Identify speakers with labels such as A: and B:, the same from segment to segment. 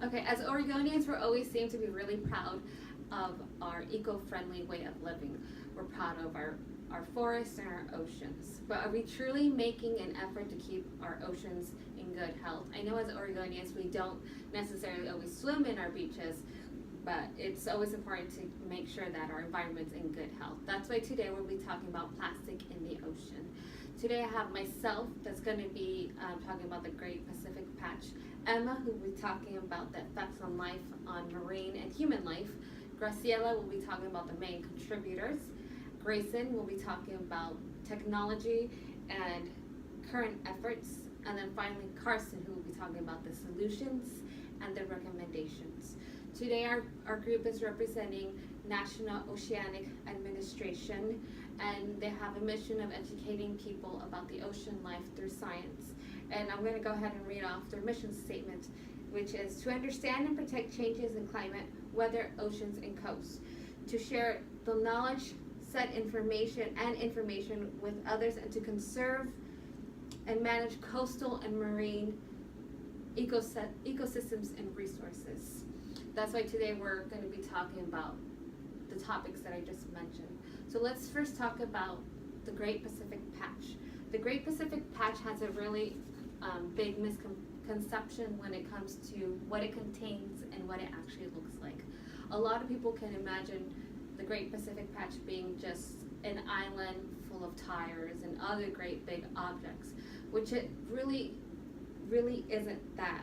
A: Okay, as Oregonians, we always seem to be really proud of our eco-friendly way of living. We're proud of our forests and our oceans. But are we truly making an effort to keep our oceans in good health? I know as Oregonians, we don't necessarily always swim in our beaches, but it's always important to make sure that our environment's in good health. That's why today we'll be talking about plastic in the ocean. Today I have myself that's going to be talking about the Great Pacific Patch, Emma, who will be talking about the effects on life, on marine and human life. Graciela will be talking about the main contributors. Grayson will be talking about technology and current efforts. And then finally Carson, who will be talking about the solutions and the recommendations. Today our group is representing National Oceanic Administration, and they have a mission of educating people about the ocean life through science. And I'm going to go ahead and read off their mission statement, which is to understand and protect changes in climate, weather, oceans, and coasts, to share the knowledge, set information with others, and to conserve and manage coastal and marine ecosystems and resources. That's why today we're going to be talking about the topics that I just mentioned. So let's first talk about the Great Pacific Patch. The Great Pacific Patch has a really big misconception when it comes to what it contains and what it actually looks like. A lot of people can imagine the Great Pacific Patch being just an island full of tires and other great big objects, which it really isn't that.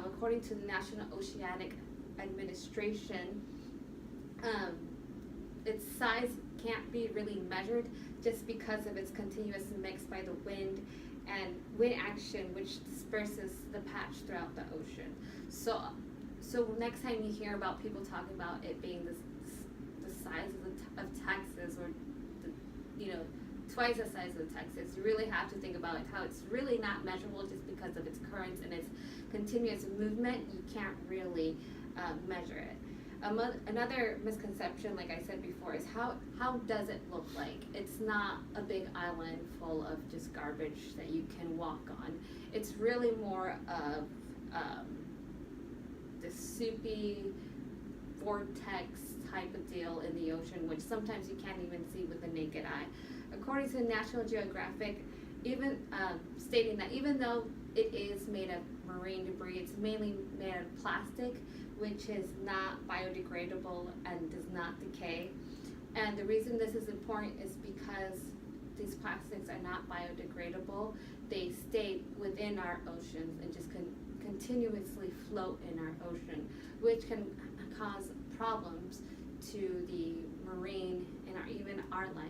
A: According to the National Oceanic Administration, its size can't be really measured just because of its continuous mix by the wind and wind action, which disperses the patch throughout the ocean. So next time you hear about people talking about it being the size of Texas, or twice the size of Texas, you really have to think about how it's really not measurable just because of its currents and its continuous movement. You can't really measure it. Another misconception, like I said before, is how does it look like? It's not a big island full of just garbage that you can walk on. It's really more of the soupy vortex type of deal in the ocean, which sometimes you can't even see with the naked eye. According to National Geographic, even stating that even though it is made of marine debris, it's mainly made of plastic, which is not biodegradable and does not decay. And the reason this is important is because these plastics are not biodegradable. They stay within our oceans and just continuously float in our ocean, which can cause problems to the marine and even our life.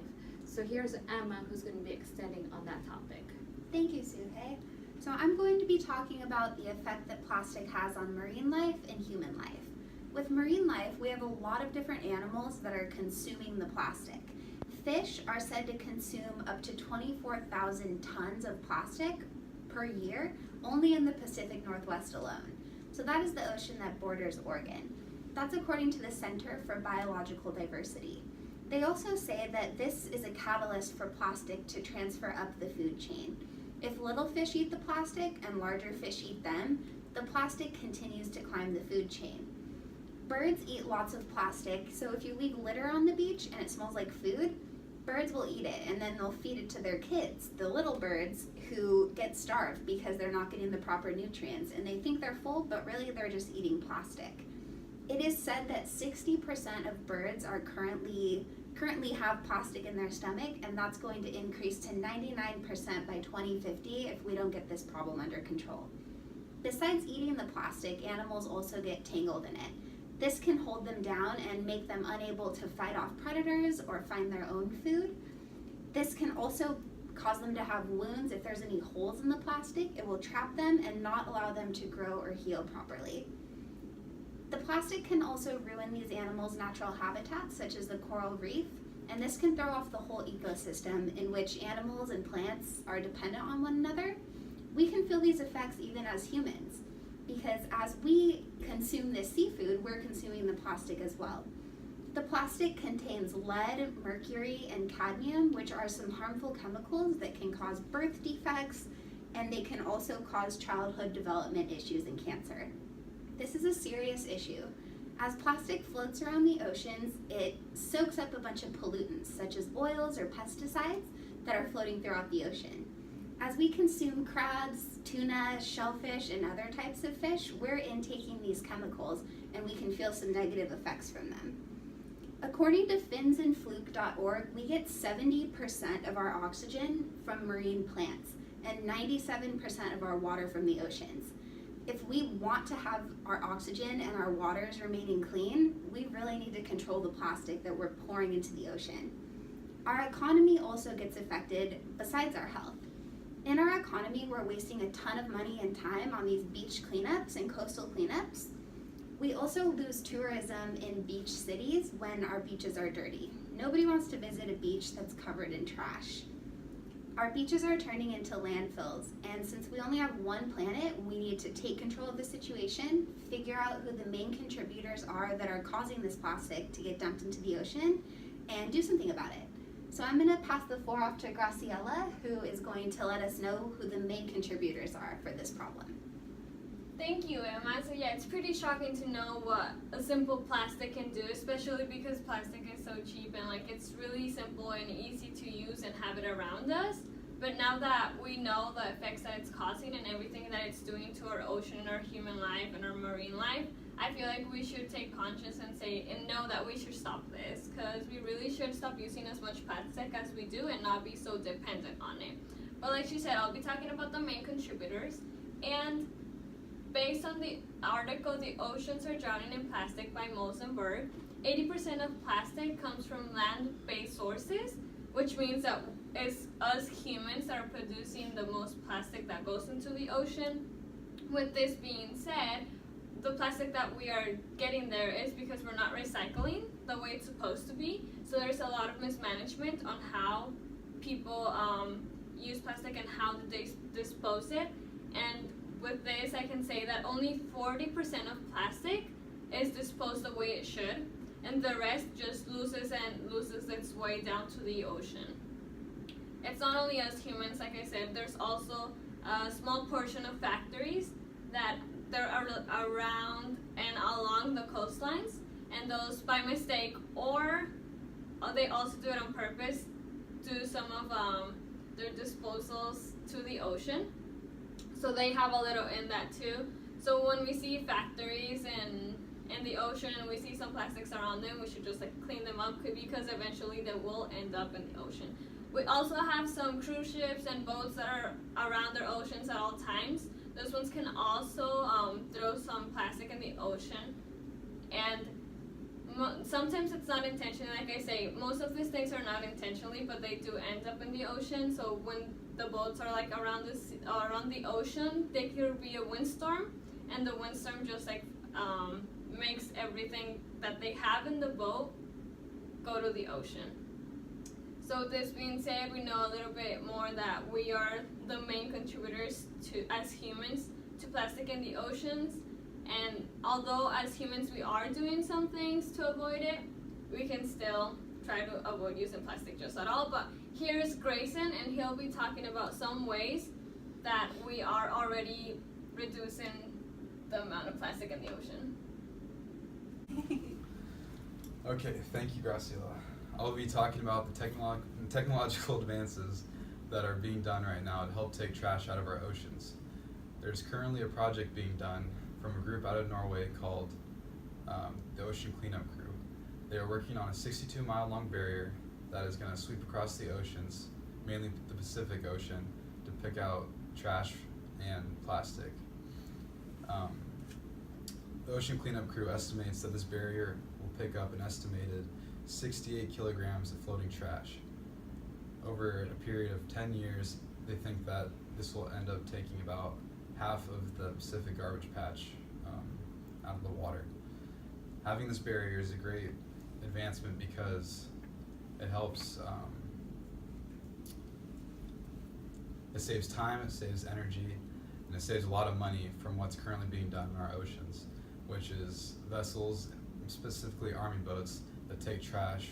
A: So here's Emma, who's going to be extending on that topic.
B: Thank you, Suhei. So I'm going to be talking about the effect that plastic has on marine life and human life. With marine life, we have a lot of different animals that are consuming the plastic. Fish are said to consume up to 24,000 tons of plastic per year, only in the Pacific Northwest alone. So that is the ocean that borders Oregon. That's according to the Center for Biological Diversity. They also say that this is a catalyst for plastic to transfer up the food chain. If little fish eat the plastic and larger fish eat them, the plastic continues to climb the food chain. Birds eat lots of plastic, so if you leave litter on the beach and it smells like food, birds will eat it and then they'll feed it to their kids, the little birds who get starved because they're not getting the proper nutrients and they think they're full, but really they're just eating plastic. It is said that 60% of birds are currently have plastic in their stomach, and that's going to increase to 99% by 2050 if we don't get this problem under control. Besides eating the plastic, animals also get tangled in it. This can hold them down and make them unable to fight off predators or find their own food. This can also cause them to have wounds. If there's any holes in the plastic, it will trap them and not allow them to grow or heal properly. The plastic can also ruin these animals' natural habitats, such as the coral reef, and this can throw off the whole ecosystem in which animals and plants are dependent on one another. We can feel these effects even as humans, because as we consume this seafood, we're consuming the plastic as well. The plastic contains lead, mercury, and cadmium, which are some harmful chemicals that can cause birth defects, and they can also cause childhood development issues and cancer. This is a serious issue. As plastic floats around the oceans, it soaks up a bunch of pollutants, such as oils or pesticides, that are floating throughout the ocean. As we consume crabs, tuna, shellfish, and other types of fish, we're intaking these chemicals, and we can feel some negative effects from them. According to finsandfluke.org, we get 70% of our oxygen from marine plants and 97% of our water from the oceans. If we want to have our oxygen and our waters remaining clean, we really need to control the plastic that we're pouring into the ocean. Our economy also gets affected besides our health. In our economy, we're wasting a ton of money and time on these beach cleanups and coastal cleanups. We also lose tourism in beach cities when our beaches are dirty. Nobody wants to visit a beach that's covered in trash. Our beaches are turning into landfills, and since we only have one planet, we need to take control of the situation, figure out who the main contributors are that are causing this plastic to get dumped into the ocean, and do something about it. So I'm going to pass the floor off to Graciela, who is going to let us know who the main contributors are for this problem.
C: Thank you, Emma. So yeah, it's pretty shocking to know what a simple plastic can do, especially because plastic is so cheap and it's really simple and easy to use and have it around us. But now that we know the effects that it's causing and everything that it's doing to our ocean and our human life and our marine life, I feel like we should take conscience and know that we should stop this, because we really should stop using as much plastic as we do and not be so dependent on it. But like she said, I'll be talking about the main contributors, and based on the article, The Oceans Are Drowning in Plastic by Mosenberg, 80% of plastic comes from land-based sources, which means that it's us humans that are producing the most plastic that goes into the ocean. With this being said, the plastic that we are getting there is because we're not recycling the way it's supposed to be. So there's a lot of mismanagement on how people use plastic and how they dispose it. And with this, I can say that only 40% of plastic is disposed the way it should, and the rest just loses its way down to the ocean. It's not only us humans, like I said, there's also a small portion of factories that they're around and along the coastlines, and those by mistake or they also do it on purpose do some of their disposals to the ocean. So they have a little in that too. So when we see factories in the ocean and we see some plastics around them, we should just clean them up, because eventually they will end up in the ocean. We also have some cruise ships and boats that are around their oceans at all times. Those ones can also throw some plastic in the ocean, and sometimes it's not intentionally. Like I say, most of these things are not intentionally, but they do end up in the ocean. So when the boats are around the ocean, there could be a windstorm, and the windstorm just makes everything that they have in the boat go to the ocean. So this being said, we know a little bit more that we are the main contributors as humans to plastic in the oceans. And although as humans we are doing some things to avoid it, we can still try to avoid using plastic just at all. But here's Grayson, and he'll be talking about some ways that we are already reducing the amount of plastic in the ocean.
D: Okay, thank you, Graciela. I'll be talking about the technological advances that are being done right now to help take trash out of our oceans. There's currently a project being done from a group out of Norway called the Ocean Cleanup Crew. They are working on a 62-mile-long barrier that is going to sweep across the oceans, mainly the Pacific Ocean, to pick out trash and plastic. The Ocean Cleanup Crew estimates that this barrier will pick up an estimated 68 kilograms of floating trash. Over a period of 10 years, they think that this will end up taking about half of the Pacific garbage patch out of the water. Having this barrier is a great advancement because it helps, it saves time, it saves energy, and it saves a lot of money from what's currently being done in our oceans, which is vessels, specifically army boats, that take trash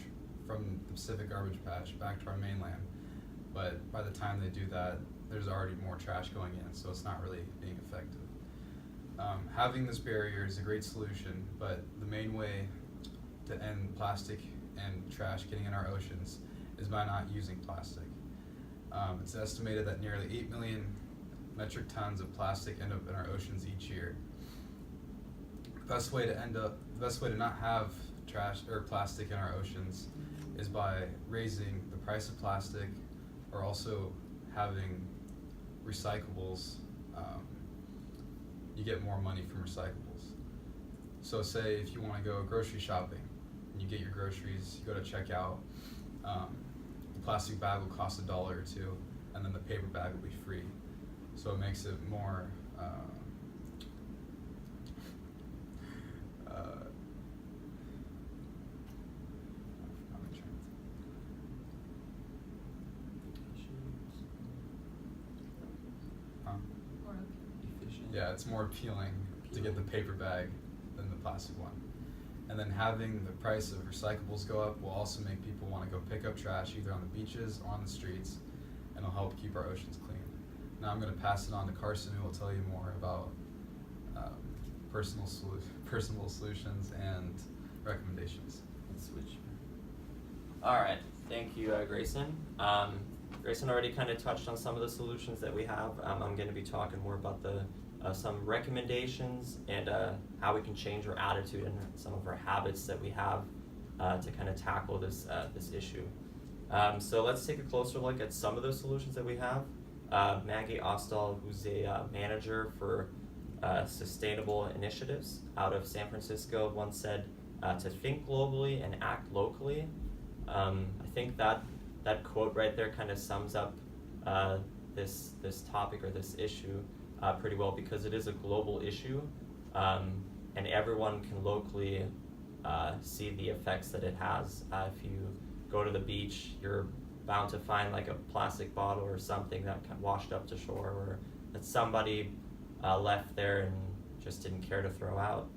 D: from the Pacific garbage patch back to our mainland. But by the time they do that, there's already more trash going in, so it's not really being effective. Having this barrier is a great solution, but the main way to end plastic and trash getting in our oceans is by not using plastic. It's estimated that nearly 8 million metric tons of plastic end up in our oceans each year. The best way to not have trash or plastic in our oceans is by raising the price of plastic, or also having recyclables. You get more money from recyclables. So say if you want to go grocery shopping and you get your groceries, you go to checkout, the plastic bag will cost $1 or $2, and then the paper bag will be free. So it makes it more yeah, it's more appealing to get the paper bag than the plastic one. And then having the price of recyclables go up will also make people want to go pick up trash either on the beaches or on the streets, and it'll help keep our oceans clean. Now I'm going to pass it on to Carson, who will tell you more about personal solutions and recommendations.
E: Let's switch. All right, thank you, Grayson. Grayson already kind of touched on some of the solutions that we have. I'm going to be talking more about some recommendations and how we can change our attitude and some of our habits that we have to kind of tackle this issue. So let's take a closer look at some of those solutions that we have. Maggie Ostall, who's a manager for sustainable initiatives out of San Francisco, once said to think globally and act locally. I think that quote right there kind of sums up this topic or this issue pretty well, because it is a global issue, and everyone can locally see the effects that it has. If you go to the beach, you're bound to find like a plastic bottle or something that washed up to shore, or that somebody left there and just didn't care to throw out.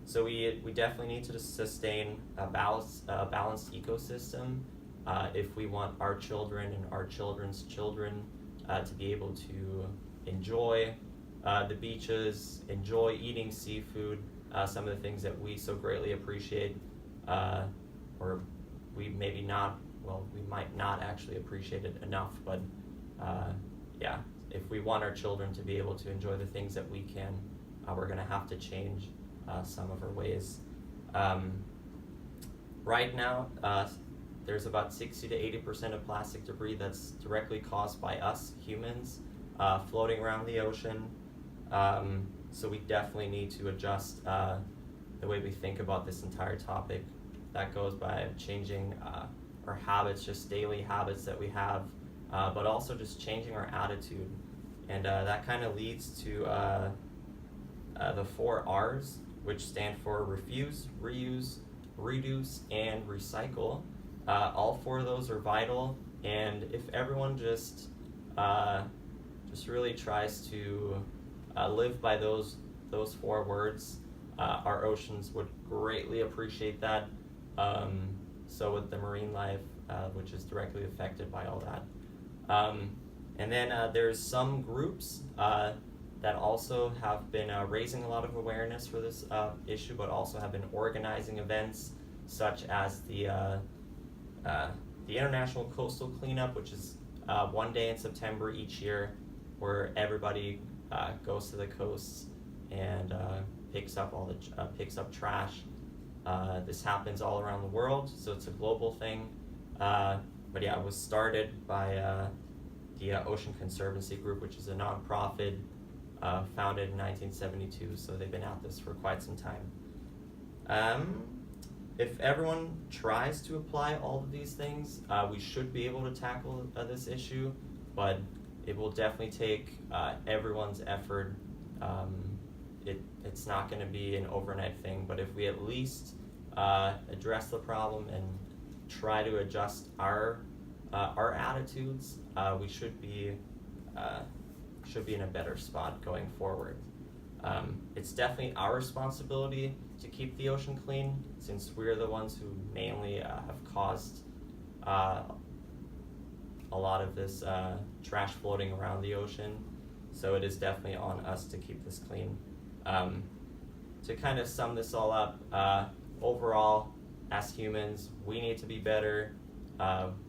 E: So we definitely need to sustain a balanced ecosystem if we want our children and our children's children to be able to enjoy the beaches, enjoy eating seafood, some of the things that we so greatly appreciate, or we might not actually appreciate it enough, but if we want our children to be able to enjoy the things that we can, we're going to have to change some of our ways. Right now, there's about 60 to 80% of plastic debris that's directly caused by us humans floating around the ocean. So we definitely need to adjust the way we think about this entire topic. That goes by changing our habits, just daily habits that we have, but also just changing our attitude. And that kind of leads to the 4 R's, which stand for refuse, reuse, reduce, and recycle. All 4 of those are vital, and if everyone just really tries to live by those 4 words, our oceans would greatly appreciate that. So would the marine life, which is directly affected by all that. And then there's some groups that also have been raising a lot of awareness for this issue, but also have been organizing events such as the International Coastal Cleanup, which is one day in September each year, where everybody goes to the coasts and picks up trash. This happens all around the world, so it's a global thing. But yeah, it was started by the Ocean Conservancy Group, which is a nonprofit founded in 1972, so they've been at this for quite some time. If everyone tries to apply all of these things, we should be able to tackle this issue, but it will definitely take everyone's effort. It's not going to be an overnight thing, but if we at least address the problem and try to adjust our attitudes, we should be in a better spot going forward. It's definitely our responsibility to keep the ocean clean, since we're the ones who mainly have caused a lot of this trash floating around the ocean. So it is definitely on us to keep this clean. To kind of sum this all up, overall, as humans, we need to be better.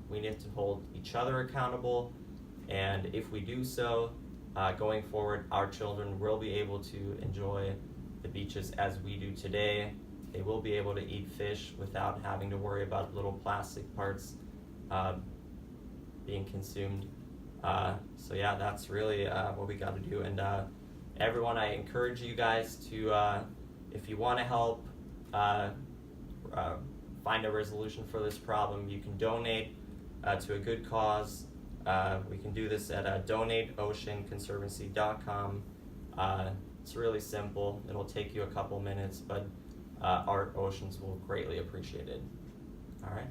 E: We need to hold each other accountable, and if we do so, going forward, our children will be able to enjoy the beaches as we do today. They will be able to eat fish without having to worry about little plastic parts being consumed. So yeah, that's really what we got to do. And everyone, I encourage you guys to, if you want to help find a resolution for this problem, you can donate to a good cause. We can do this at donateoceanconservancy.com. It's really simple. It'll take you a couple minutes, but our oceans will greatly appreciate it. All right.